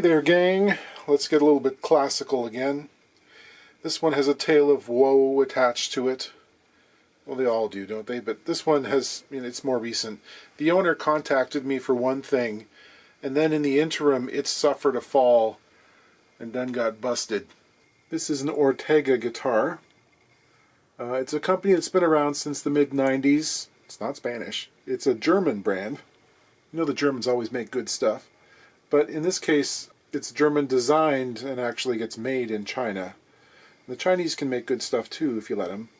Hey there, gang. Let's get a little bit classical again. This one has a tale of woe attached to it. Well, they all do, don't they? But this one has, it's more recent. The owner contacted me for one thing, and then in the interim, it suffered a fall and then got busted. This is an Ortega guitar. It's a company that's been around since the mid-90s. It's not Spanish. It's a German brand. You know the Germans always make good stuff. But in this case, it's German designed and actually gets made in China. The Chinese can make good stuff too if you let them.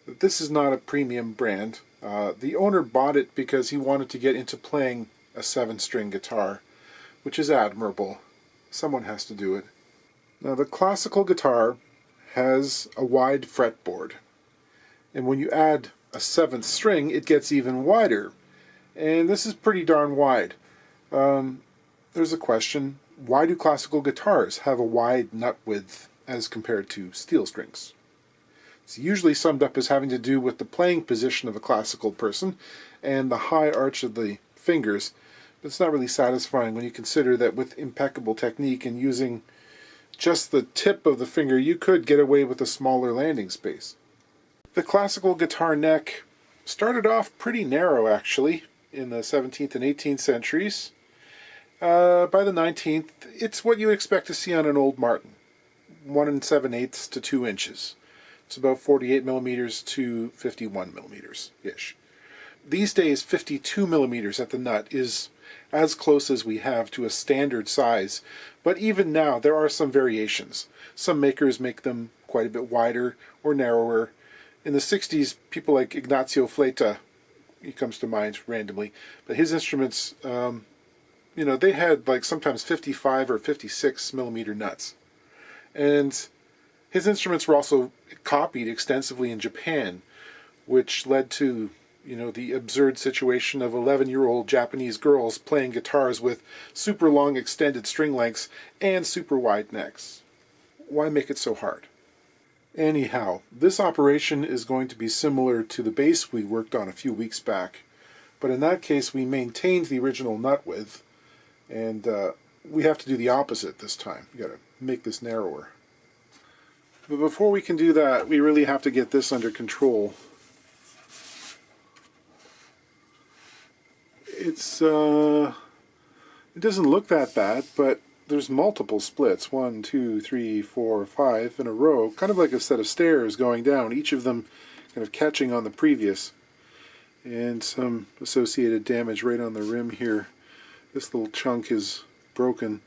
But this is not a premium brand. The owner bought it because he wanted to get into playing a 7-string guitar, which is admirable. Someone has to do it. Now the classical guitar has a wide fretboard. And when you add a 7th string, it gets even wider. And this is pretty darn wide. There's a question, why do classical guitars have a wide nut width as compared to steel strings? It's usually summed up as having to do with the playing position of a classical person and the high arch of the fingers, but it's not really satisfying when you consider that with impeccable technique and using just the tip of the finger, you could get away with a smaller landing space. The classical guitar neck started off pretty narrow, actually, in the 17th and 18th centuries. By the 19th, it's what you expect to see on an old Martin. 1 7/8 to 2 inches. It's about 48 millimeters to 51 millimeters-ish. These days, 52 millimeters at the nut is as close as we have to a standard size, but even now there are some variations. Some makers make them quite a bit wider or narrower. In the 60s, people like Ignacio Fleta, he comes to mind randomly, but his instruments, they had like sometimes 55 or 56 millimeter nuts. And his instruments were also copied extensively in Japan, which led to, the absurd situation of 11-year-old Japanese girls playing guitars with super long extended string lengths and super wide necks. Why make it so hard? Anyhow, this operation is going to be similar to the bass we worked on a few weeks back, but in that case we maintained the original nut width, and we have to do the opposite this time. We got to make this narrower. But before we can do that, we really have to get this under control. It doesn't look that bad, but there's multiple splits, 1, 2, 3, 4, 5 in a row, kind of like a set of stairs going down, each of them kind of catching on the previous. And some associated damage right on the rim here. This little chunk is broken.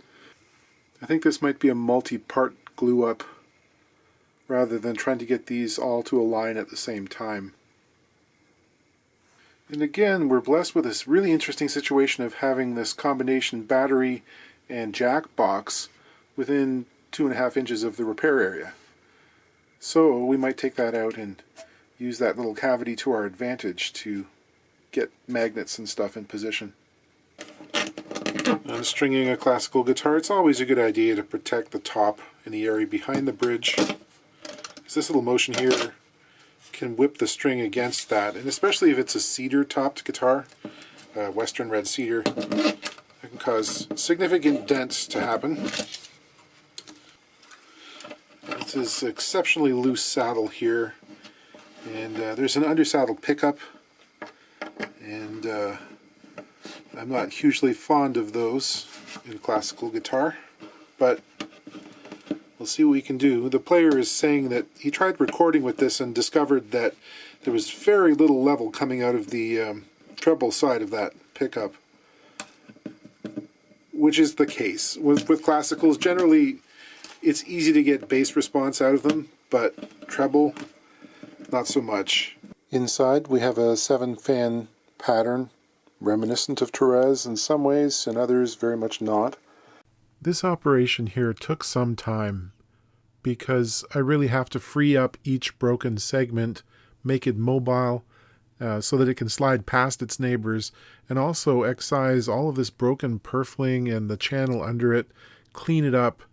I think this might be a multi-part glue up rather than trying to get these all to align at the same time. And again, we're blessed with this really interesting situation of having this combination battery and jack box within 2.5 inches of the repair area. So we might take that out and use that little cavity to our advantage to get magnets and stuff in position. When stringing a classical guitar, it's always a good idea to protect the top and the area behind the bridge. This little motion here can whip the string against that, and especially if it's a cedar-topped guitar, Western red cedar, it can cause significant dents to happen. This is an exceptionally loose saddle here, and there's an under-saddle pickup, and I'm not hugely fond of those in classical guitar, but we'll see what we can do. The player is saying that he tried recording with this and discovered that there was very little level coming out of the treble side of that pickup, which is the case. With classicals, generally it's easy to get bass response out of them, but treble, not so much. Inside we have a 7-fan pattern, reminiscent of Therese in some ways, and others very much not. This operation here took some time because I really have to free up each broken segment, make it mobile so that it can slide past its neighbors, and also excise all of this broken perfling and the channel under it, clean it up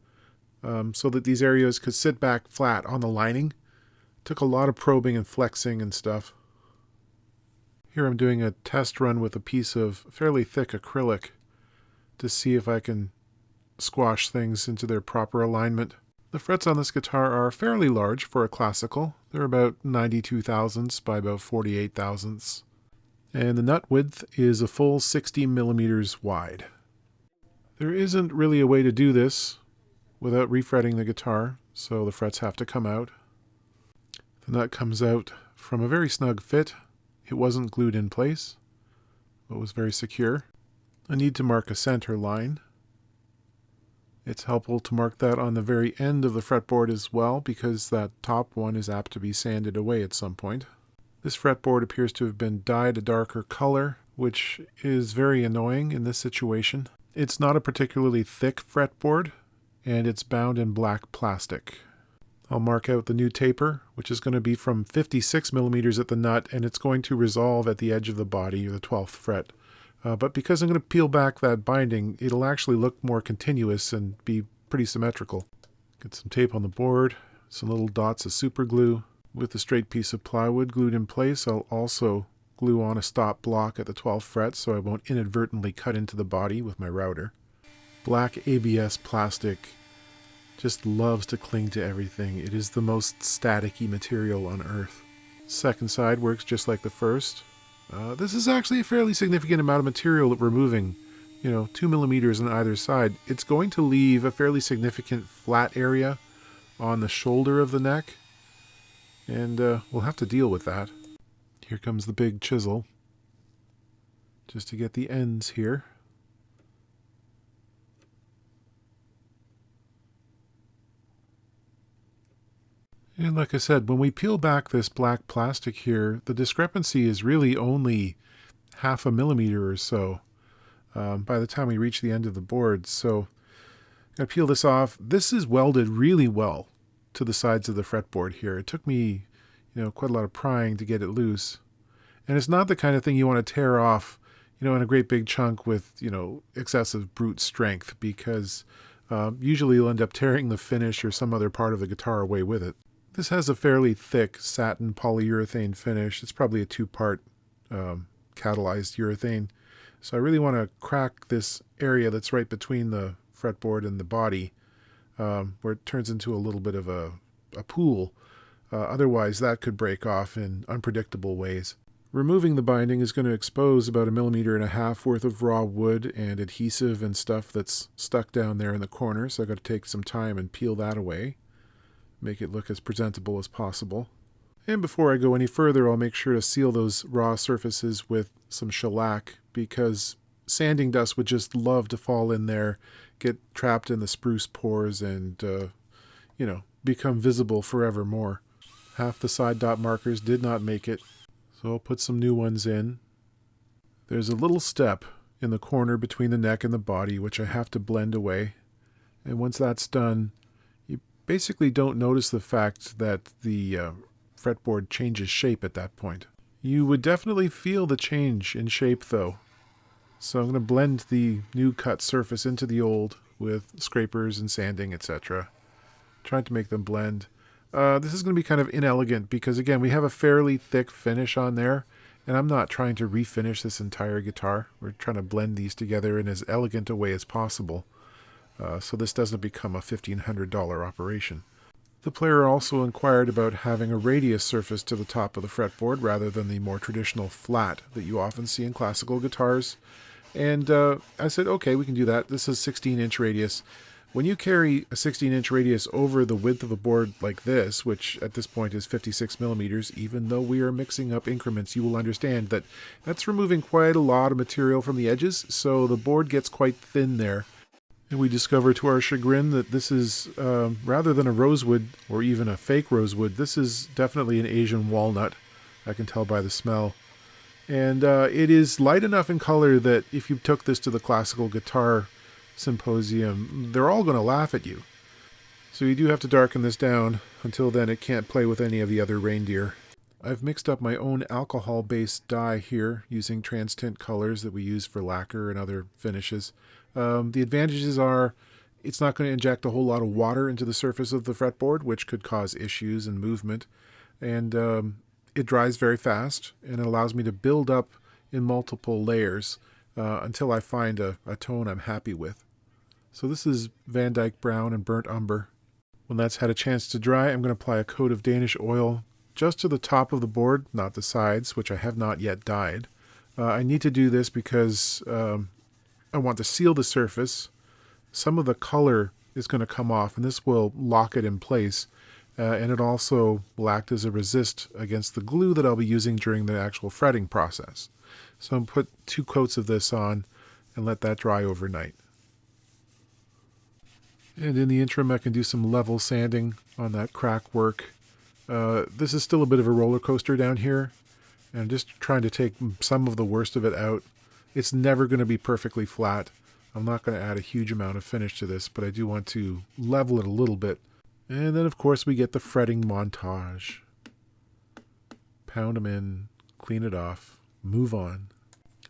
so that these areas could sit back flat on the lining. Took a lot of probing and flexing and stuff. Here I'm doing a test run with a piece of fairly thick acrylic to see if I can squash things into their proper alignment. The frets on this guitar are fairly large for a classical. They're about 92 thousandths by about 48 thousandths. And the nut width is a full 60 millimeters wide. There isn't really a way to do this without refretting the guitar, so the frets have to come out. The nut comes out from a very snug fit. It wasn't glued in place, but was very secure. I need to mark a center line. It's helpful to mark that on the very end of the fretboard as well, because that top one is apt to be sanded away at some point. This fretboard appears to have been dyed a darker color, which is very annoying in this situation. It's not a particularly thick fretboard, and it's bound in black plastic. I'll mark out the new taper, which is going to be from 56 millimeters at the nut, and it's going to resolve at the edge of the body, or the 12th fret. But because I'm going to peel back that binding, it'll actually look more continuous and be pretty symmetrical. Get some tape on the board, some little dots of super glue. With a straight piece of plywood glued in place, I'll also glue on a stop block at the 12th fret so I won't inadvertently cut into the body with my router. Black ABS plastic just loves to cling to everything. It is the most staticky material on earth. Second side works just like the first. This is actually a fairly significant amount of material that we're removing, 2 millimeters on either side. It's going to leave a fairly significant flat area on the shoulder of the neck, and we'll have to deal with that. Here comes the big chisel, just to get the ends here. And like I said, when we peel back this black plastic here, the discrepancy is really only 0.5 millimeter or so by the time we reach the end of the board. So I'm going to peel this off. This is welded really well to the sides of the fretboard here. It took me, quite a lot of prying to get it loose. And it's not the kind of thing you want to tear off, in a great big chunk with, excessive brute strength, because usually you'll end up tearing the finish or some other part of the guitar away with it. This has a fairly thick satin polyurethane finish. It's probably a 2-part catalyzed urethane. So I really want to crack this area that's right between the fretboard and the body, where it turns into a little bit of a pool. Otherwise, that could break off in unpredictable ways. Removing the binding is going to expose about 1.5 millimeters worth of raw wood and adhesive and stuff that's stuck down there in the corner. So I've got to take some time and peel that away. Make it look as presentable as possible. And before I go any further, I'll make sure to seal those raw surfaces with some shellac, because sanding dust would just love to fall in there, get trapped in the spruce pores, and, become visible forevermore. Half the side dot markers did not make it, so I'll put some new ones in. There's a little step in the corner between the neck and the body, which I have to blend away. And once that's done, basically don't notice the fact that the fretboard changes shape at that point. You would definitely feel the change in shape though. So I'm going to blend the new cut surface into the old with scrapers and sanding, etc. Trying to make them blend. This is going to be kind of inelegant because, again, we have a fairly thick finish on there, and I'm not trying to refinish this entire guitar. We're trying to blend these together in as elegant a way as possible. So this doesn't become a $1,500 operation. The player also inquired about having a radius surface to the top of the fretboard rather than the more traditional flat that you often see in classical guitars. And I said, okay, we can do that. This is 16-inch radius. When you carry a 16-inch radius over the width of a board like this, which at this point is 56 millimeters, even though we are mixing up increments, you will understand that that's removing quite a lot of material from the edges, so the board gets quite thin there. And we discover to our chagrin that this is, rather than a rosewood or even a fake rosewood, this is definitely an Asian walnut. I can tell by the smell. And it is light enough in color that if you took this to the classical guitar symposium, they're all going to laugh at you. So you do have to darken this down. Until then, it can't play with any of the other reindeer. I've mixed up my own alcohol-based dye here using trans-tint colors that we use for lacquer and other finishes. The advantages are it's not going to inject a whole lot of water into the surface of the fretboard, which could cause issues and movement. And it dries very fast, and it allows me to build up in multiple layers until I find a tone I'm happy with. So this is Van Dyke Brown and Burnt Umber. When that's had a chance to dry, I'm going to apply a coat of Danish oil just to the top of the board, not the sides, which I have not yet dyed. I need to do this because I want to seal the surface. Some of the color is going to come off, and this will lock it in place. And it also will act as a resist against the glue that I'll be using during the actual fretting process. So I'm going to put 2 coats of this on and let that dry overnight. And in the interim, I can do some level sanding on that crack work. This is still a bit of a roller coaster down here, and I'm just trying to take some of the worst of it out. It's never going to be perfectly flat. I'm not going to add a huge amount of finish to this, but I do want to level it a little bit. And then, of course, we get the fretting montage. Pound them in, clean it off, move on.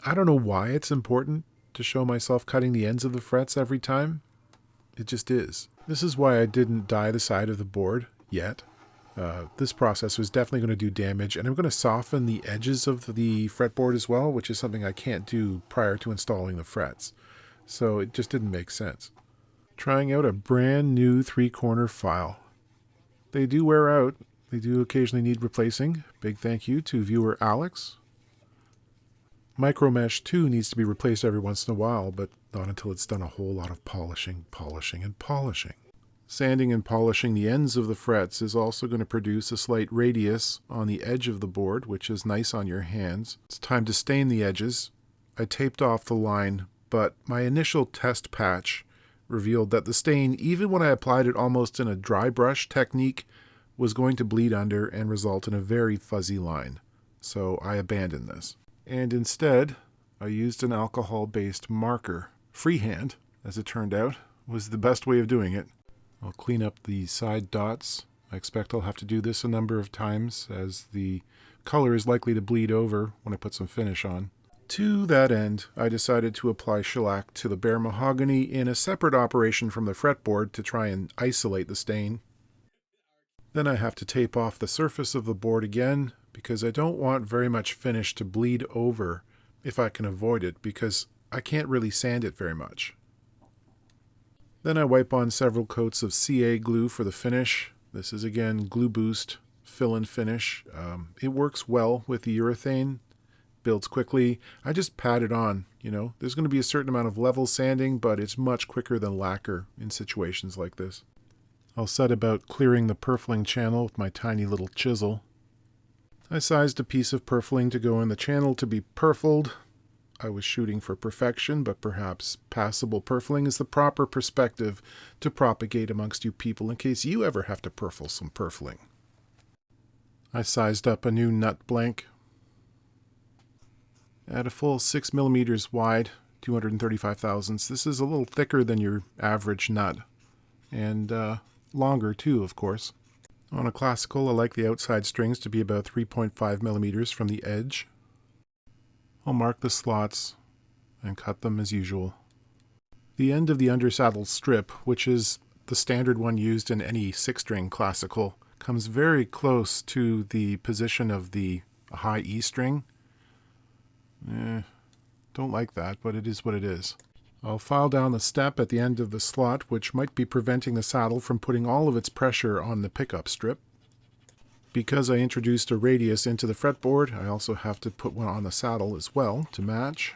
I don't know why it's important to show myself cutting the ends of the frets every time. It just is. This is why I didn't dye the side of the board yet. This process was definitely going to do damage, and I'm going to soften the edges of the fretboard as well, which is something I can't do prior to installing the frets. So it just didn't make sense. Trying out a brand new 3-corner file. They do wear out. They do occasionally need replacing. Big thank you to viewer Alex. Micromesh 2 needs to be replaced every once in a while, but not until it's done a whole lot of polishing, and polishing. Sanding and polishing the ends of the frets is also going to produce a slight radius on the edge of the board, which is nice on your hands. It's time to stain the edges. I taped off the line, but my initial test patch revealed that the stain, even when I applied it almost in a dry brush technique, was going to bleed under and result in a very fuzzy line. So I abandoned this. And instead, I used an alcohol-based marker. Freehand, as it turned out, was the best way of doing it. I'll clean up the side dots. I expect I'll have to do this a number of times, as the color is likely to bleed over when I put some finish on. To that end, I decided to apply shellac to the bare mahogany in a separate operation from the fretboard to try and isolate the stain. Then I have to tape off the surface of the board again, because I don't want very much finish to bleed over if I can avoid it, because I can't really sand it very much. Then I wipe on several coats of CA glue for the finish. This is again Glue Boost Fill and Finish. It works well with the urethane, builds quickly. I just pat it on, There's going to be a certain amount of level sanding, but it's much quicker than lacquer in situations like this. I'll set about clearing the perfling channel with my tiny little chisel. I sized a piece of perfling to go in the channel to be perfled. I was shooting for perfection, but perhaps passable perfling is the proper perspective to propagate amongst you people in case you ever have to perfle some perfling. I sized up a new nut blank at a full 6 millimeters wide, 235 thousandths. This is a little thicker than your average nut, and longer too, of course. On a classical, I like the outside strings to be about 3.5 millimeters from the edge. I'll mark the slots and cut them as usual. The end of the undersaddle strip, which is the standard one used in any 6-string classical, comes very close to the position of the high E string. Don't like that, but it is what it is. I'll file down the step at the end of the slot, which might be preventing the saddle from putting all of its pressure on the pickup strip. Because I introduced a radius into the fretboard, I also have to put one on the saddle as well to match.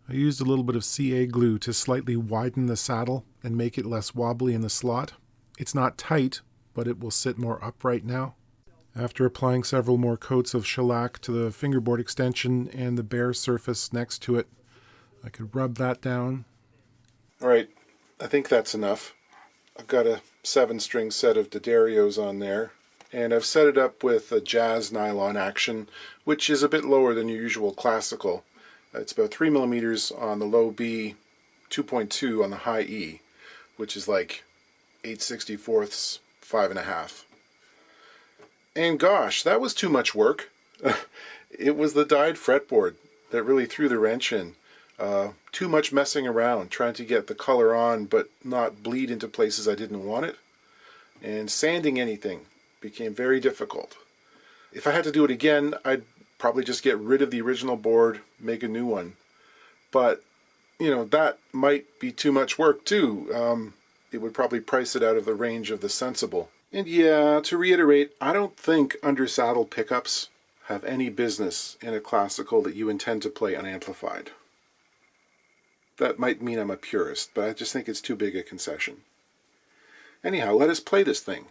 I used a little bit of CA glue to slightly widen the saddle and make it less wobbly in the slot. It's not tight, but it will sit more upright now. After applying several more coats of shellac to the fingerboard extension and the bare surface next to it, I could rub that down. All right, I think that's enough. I've got a 7-string set of D'Addarios on there, and I've set it up with a jazz nylon action, which is a bit lower than your usual classical. It's about 3 millimeters on the low B, 2.2 on the high E, which is like 8/64ths, 5.5. And gosh, that was too much work. It was the dyed fretboard that really threw the wrench in. Too much messing around, trying to get the color on but not bleed into places I didn't want it. And sanding anything became very difficult. If I had to do it again, I'd probably just get rid of the original board, make a new one. But you know, that might be too much work too. It would probably price it out of the range of the sensible. And yeah, to reiterate, I don't think under-saddle pickups have any business in a classical that you intend to play unamplified. That might mean I'm a purist, but I just think it's too big a concession. Anyhow, let us play this thing.